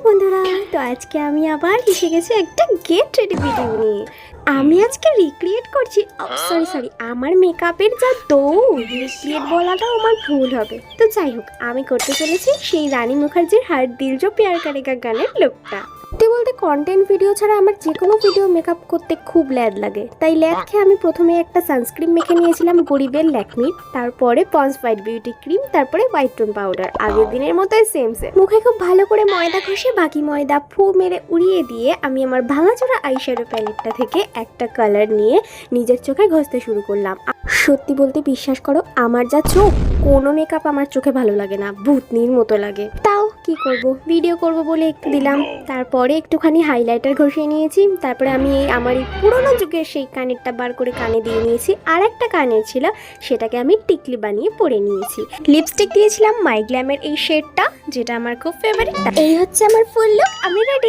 বন্ধুরা, তো আজকে আমি আবার এসে গেছি একটা গেট রেডি ভিডিও নিয়ে। আমি আজকে রিক্রিয়েট করছি, সরি আমার মেকআপের যা দৌড়, রিক্রিয়েট বলাটাও আমার ভুল হবে। তো যাই হোক, আমি করতে চলেছি সেই রানী মুখার্জির হার দিল জো প্যার করেগা গানের লুকটা। সত্যি বলতে কন্টেন্ট ভিডিও ছাড়া আমার যে কোনো ভিডিও মেকআপ করতে খুব ল্যাদ লাগে, তাই ল্যাদ খেয়ে আমি প্রথমে একটা সানস্ক্রিন মেখে নিয়েছিলাম গরিবের ল্যাকমির, তারপরে পন্স হোয়াইট বিউটি ক্রিম, তারপরে হোয়াইট টোন পাউডার। আগের দিনের মতোই সেম মুখে খুব ভালো করে ময়দা ঘষে বাকি ময়দা ফু মেরে উড়িয়ে দিয়ে আমি আমার ভাঙাচোরা আইশ্যাডো প্যালেটটা থেকে একটা কালার নিয়ে নিজের চোখে ঘষতে শুরু করলাম। সত্যি বলতে বিশ্বাস করো, আমার যা চোখ, কোনো মেকআপ আমার চোখে ভালো লাগে না, ভূতনির মতো লাগে। তাও কি করব, ভিডিও করব বলে একটু দিলাম। তারপরে একটুখানি হাইলাইটার ঘষিয়ে নিয়েছি। তারপরে আমি আমার এই পুরোনো যুগের সেই কানেরটা বার করে কানে দিয়ে নিয়েছি। আর একটা কানের ছিল, সেটাকে আমি টিকলি বানিয়ে পরে নিয়েছি। লিপস্টিক দিয়েছিলাম মাই গ্ল্যামের এই শেডটা, যেটা আমার খুব ফেভারিট। এই হচ্ছে আমার ফুল লুক, আমি রেডি।